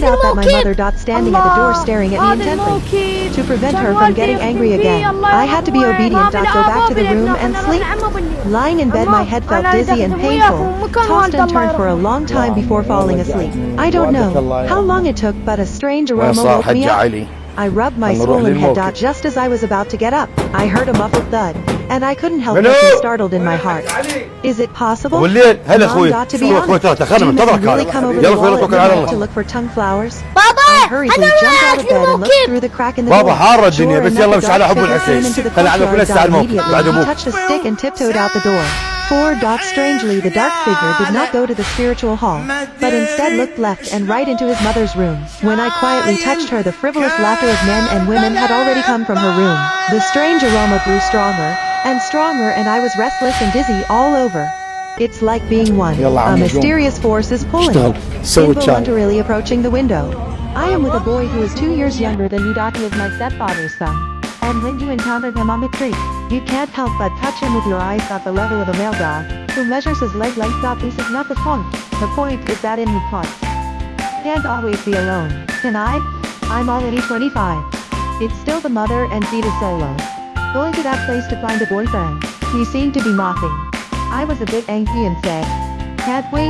found out that my mother standing at the door staring at me intently. To prevent her from getting angry again, I had to be obedient. Go back to the room and sleep. Lying in bed, my head felt dizzy and painful, tossed and turned for a long time before falling asleep. I don't know how long it took, but a strange aroma woke me up. I rubbed my swollen head. Just as I was about to get up, I heard a muffled thud, and I couldn't help but be startled in my heart. Is it possible? Mom, to be honest, did you really come over the wall at midnight to look for tongue flowers? I hurriedly jumped out of bed and looked through the crack in the door. Sure enough, the dog came into the courtyard. Immediately, he touched a stick and tiptoed out the door. Strangely, the dark figure did not go to the spiritual hall, but instead looked left and right into his mother's room. When I quietly touched her, the frivolous laughter of men and women had already come from her room. The strange aroma grew stronger and stronger, and I was restless and dizzy all over. It's like being one. A mysterious force is pulling, involuntarily approaching the window. I am with a boy who is 2 years younger than me. He is my stepfather's son. And when you encountered him on the street, you can't help but touch him with your eyes at the level of a male dog, who measures his leg length. This is not the point. The point is that in his heart, can't always be alone. Can I? I'm already 25. It's still the mother and Zeta solo. Going to that place to find a boyfriend. He seemed to be mocking. I was a bit angry and said, can't we?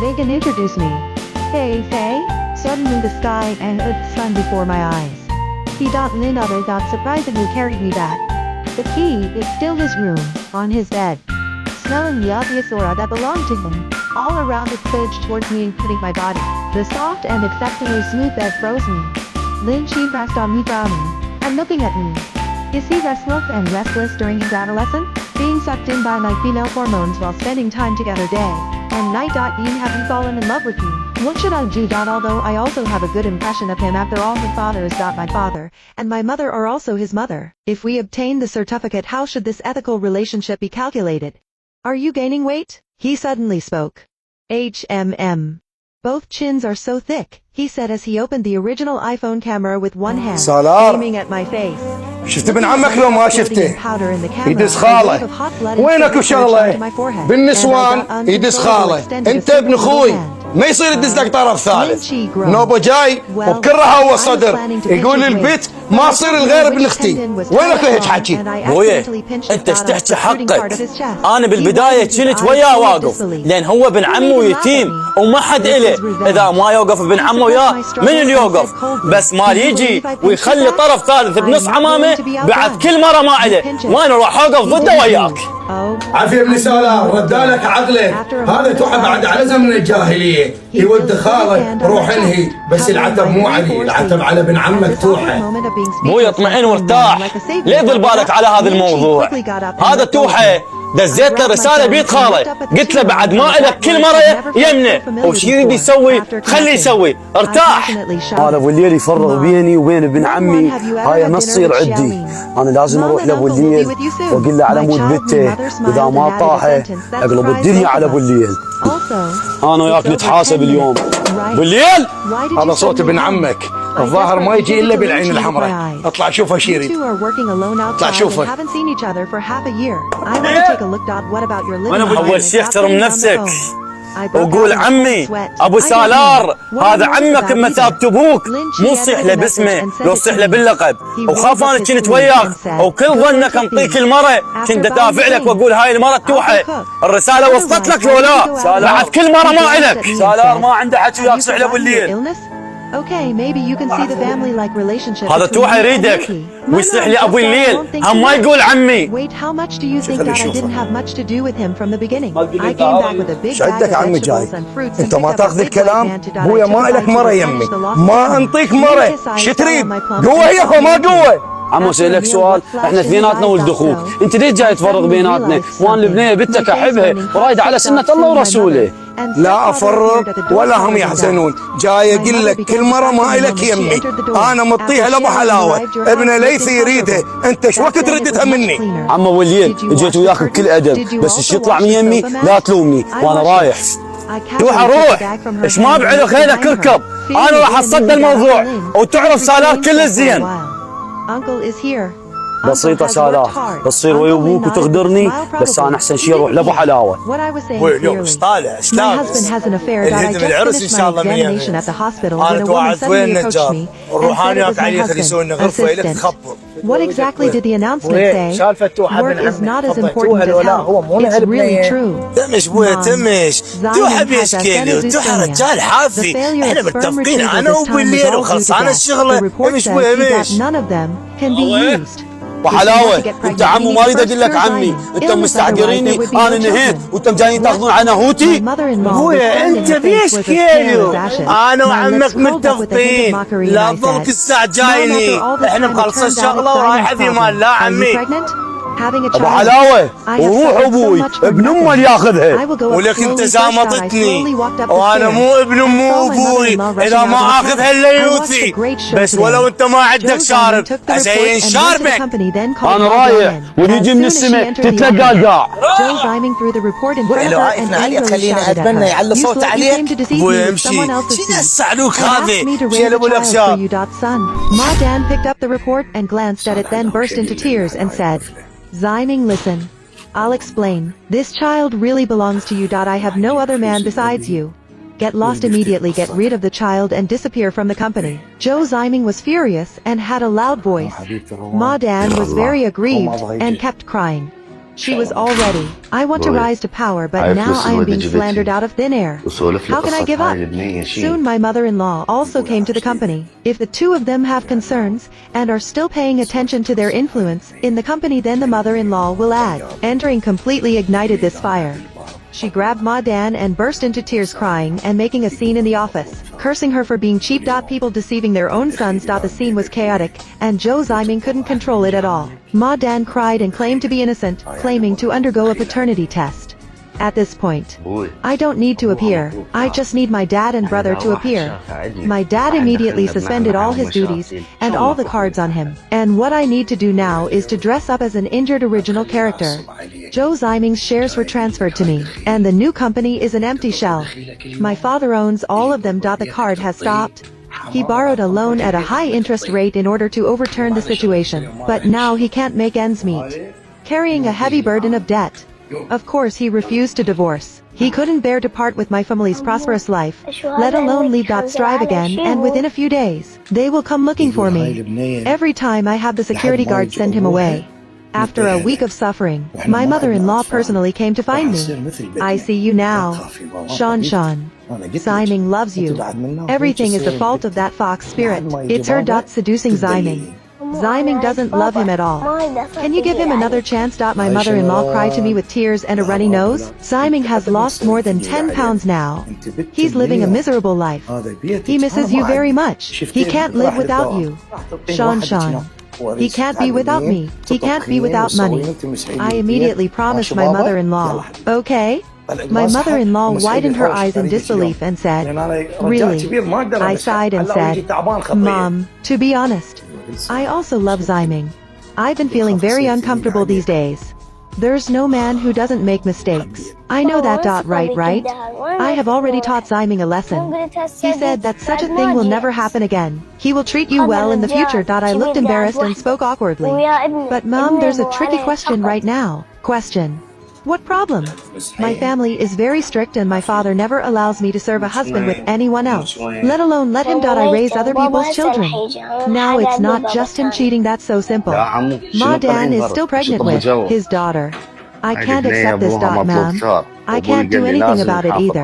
They can introduce me. Hey. Suddenly the sky and the sun before my eyes. He another surprisingly carried me back. The key is still his room, on his bed. Smelling the obvious aura that belonged to him, all around it surged towards me, including my body. The soft and acceptingly smooth bed froze me. Then she pressed on me, frowning and looking at me. Is he restless during his adolescence? Being sucked in by my female hormones while spending time together day and night. Have you fallen in love with me? What should I do? Although I also have a good impression of him, after all, his father is my father, and my mother are also his mother. If we obtain the certificate, how should this ethical relationship be calculated? Are you gaining weight? He suddenly spoke. Both chins are so thick, he said as he opened the original iPhone camera with one hand, aiming at my face. شفت ابن عمك لو ما شفته؟ يدس خاله. وينك وشغله؟ بالنسوان يدس خاله. انت ابن اخوي، ما يصير يدز لك طرف ثالث. نوبه جاي وبكره هو صدر يقول البيت ما صير الغير ابن اختي. وينك هيك حكي؟ بويه انت ايش تحكي حقك؟ انا بالبدايه كنت وياه واقف، لان هو ابن عمه ويتيم وما حد إله. اذا ما يوقف ابن عمه وياه من اللي يوقف؟ بس مال يجي ويخلي طرف ثالث بنص عمامه بعد كل مره ما إله، وانا راح اوقف ضده وياك. عافيه ابن سالار، ردالك عقلك. هذا توحى بعد على زمن الجاهليه، يود خاله روح انهي، بس العتب مو علي، العتب على ابن عمك توحى. بوي اطمئن وارتاح، لا يضل بالك على هذا الموضوع. هذا توحى دزيت له رساله بيد خاله، قلت له بعد ما إلك كل مره يمنه، وش يريد يسوي خليه يسوي، ارتاح. هذا ابو الليل يفرغ بيني وبين ابن عمي، هاي ما تصير عندي. انا لازم اروح لابو الليل واقول له على مود بنته، واذا ما طاحه اقلب الدنيا على ابو الليل. انا وياك نتحاسب اليوم. ابو الليل هذا صوت ابن عمك، الظاهر ما يجي الا بالعين الحمراء. اطلع شوفه شيري، اطلع شوفه. اول شيء احترم نفسك وقول عمي ابو سالار، هذا عمك بمثابة ابوك، مو صيح له باسمه، لو صيح له باللقب. وخاف انا كنت وياك وكل ظنك انطيك المره، كنت ادافع لك واقول هاي المره توحى. الرساله وصلت لك لو لا؟ بعد كل مره ما الك. سالار ما عنده حكي وياك، صح لابو الليل. هذا توحى يريدك ويصيح لي ابو الليل، هم ما يقول عمي. ايش عندك عمي جاي؟ انت ما تاخذ الكلام؟ بويا ما الك مره يمي، ما انطيك مره، شو تريد؟ قوه يا ما قوه. عمو اسالك سؤال، احنا اثنيناتنا ولد اخوك، انت ليش جاي تفرق بيناتنا؟ وانا البنيه بنتك احبها ورايده على سنه الله ورسوله. لا افرق ولا هم يحزنون، جاي اقول لك كل مره ما الك يمي، انا مطيها لابو حلاوه، ابن ليث يريدها، انت شو وقت ردتها مني؟ عمو وليد جيت وياك بكل ادب، بس ايش يطلع من يمي لا تلومني وانا رايح. توحى روح، ايش ما بعلو خيلك اركب، انا راح اتصدى الموضوع وتعرف سالار كل الزين. بسيطة سالار، تصير ويا ابوك وتغدرني، بس انا احسن شيء اروح لابو حلاوة. اليوم ايش طالع؟ ايش لابس؟ الهدم العرس ان شاء الله من يمين. انا توعدت وين النجار؟ الروحاني وياك علي يسوي لنا غرفة لك تخبر. What exactly did the announcement say? Work is not as important as health. It's really true. تمش بويا تمش. توحى بيشكيلي وتوحى رجال حافي. احنا متفقين انا وبالليل وخلصانة الشغلة. تمش بويا مش. None of them can be used. وحلاوة انت عمو ما اريد اقول لك عمي، انتم مستعجريني انا نهيت وانتم جايين تاخذون على هوتي. ابويا انت بيش كيلو، انا وعمك متفقين، لا تظلك الساعة جايني، احنا مخلصين الشغلة ورايحة في مال لا عمي. ابو حلاوة وروح ابوي ابن امه اللي ياخذها. ولك انت زامطتني وانا مو ابن امه وابوي، اذا ما اخذها الا يوثي، بس ولو انت ما عندك شارب ازين شاربك. انا رايح ويجي من السماء تتلقى القاع. ولو عايفنا عليه خلينا اتمنى يعلى صوت عليك ويمشي. شنو الصعلوك هذه؟ شيل ابو الاخشاب. Ma Dan picked up the report and glanced at it, then burst into tears and said, Ziming, listen. I'll explain. This child really belongs to you. I have no other man besides you. Get lost immediately, get rid of the child and disappear from the company. Joe Ziming was furious and had a loud voice. Ma Dan was very aggrieved and kept crying. She was all ready. I want to rise to power, but now I am being slandered out of thin air. How can I give up? Soon my mother-in-law also came to the company. If the two of them have concerns, and are still paying attention to their influence in the company, then the mother-in-law will add. Entering completely ignited this fire. She grabbed Ma Dan and burst into tears, crying and making a scene in the office, cursing her for being cheap. People deceiving their own sons. The scene was chaotic, and Joe Ziming couldn't control it at all. Ma Dan cried and claimed to be innocent, claiming to undergo a paternity test. At this point, I don't need to appear, I just need my dad and brother to appear. My dad immediately suspended all his duties, and all the cards on him. And what I need to do now is to dress up as an injured original character. Joe Ziming's shares were transferred to me, and the new company is an empty shell. My father owns all of them. The card has stopped. He borrowed a loan at a high interest rate in order to overturn the situation, but now he can't make ends meet, carrying a heavy burden of debt. Of course he refused to divorce. He couldn't bear to part with my family's prosperous life, let alone leave. Strive again, and within a few days, they will come looking for me. Every time I have the security guard send him away. After a week of suffering, my mother-in-law personally came to find me. I see you now. Sean. Ziming loves you. Everything is the fault of that fox spirit. It's her. Seducing Ziming. Ziming doesn't love him at all. Can you give him another chance? My mother-in-law cried to me with tears and a runny nose. Ziming has lost more than 10 pounds now. He's living a miserable life. He misses you very much. He can't live without you. Sean. He can't be without me. He can't be without money. I immediately promised my mother-in-law. Okay? My mother-in-law widened her eyes in disbelief and said, Really? I sighed and said, Mom, to be honest, I also love Ziming. I've been feeling very uncomfortable these days. There's no man who doesn't make mistakes. I know that. Right? I have already taught Ziming a lesson. He said that such a thing will never happen again. He will treat you well in the future. I looked embarrassed and spoke awkwardly. But Mom, there's a tricky question right now. Question. What problem? My family is very strict and my father never allows me to serve a husband with anyone else, let alone let him. I raise other people's children. Now it's not just him cheating. That's so simple. Ma Dan is still pregnant with his daughter. I can't accept this. Ma'am, I can't do anything about it either.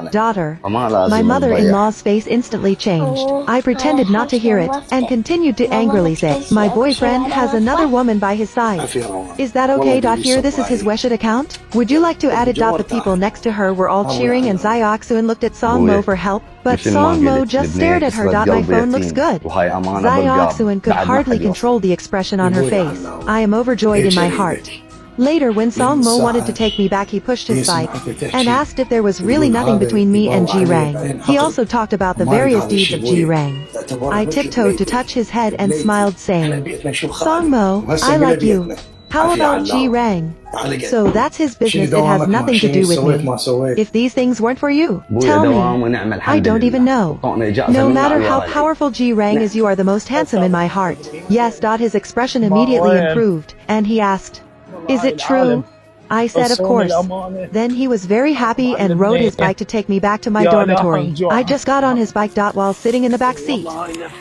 Daughter. My mother-in-law's face instantly changed. I pretended not to hear it and continued to angrily say, My boyfriend has another woman by his side. Is that okay? Here, this is his Weshit account. Would you like to add it? The people next to her were all cheering and Zioxuan looked at Song Mo for help, but Song Mo just stared at her. My phone looks good. Zioxuan could hardly control the expression on her face. I am overjoyed in my heart. Later, when Song Mo wanted to take me back, he pushed his bike and asked if there was really nothing between me and Ji Rang. He also talked about the various deeds of Ji Rang. I tiptoed to touch his head and smiled, saying, Song Mo, I like you. How about G rang? So that's his business, it has nothing to do with me. If these things weren't for you, tell me. I don't even know. No matter how powerful G rang is, you are the most handsome in my heart. Yes. His expression immediately improved, and he asked, is it true? I said of course. Then he was very happy and rode his bike to take me back to my dormitory. I just got on his bike. While sitting in the back seat,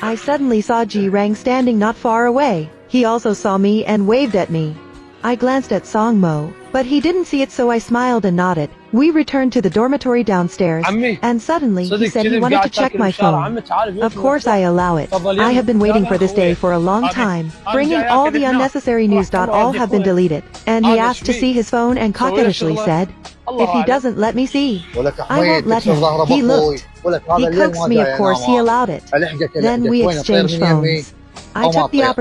I suddenly saw G rang standing not far away. He also saw me and waved at me. I glanced at Songmo, but he didn't see it, so I smiled and nodded. We returned to the dormitory downstairs, and suddenly he said he wanted to check my phone. Of course I allow it. I have been waiting for this day for a long time, bringing all the unnecessary news. All have been deleted, and he asked to see his phone and coquettishly said, if he doesn't let me see, I won't let him. He looked. He coaxed me, of course he allowed it. Then we exchanged phones. I took the opportunity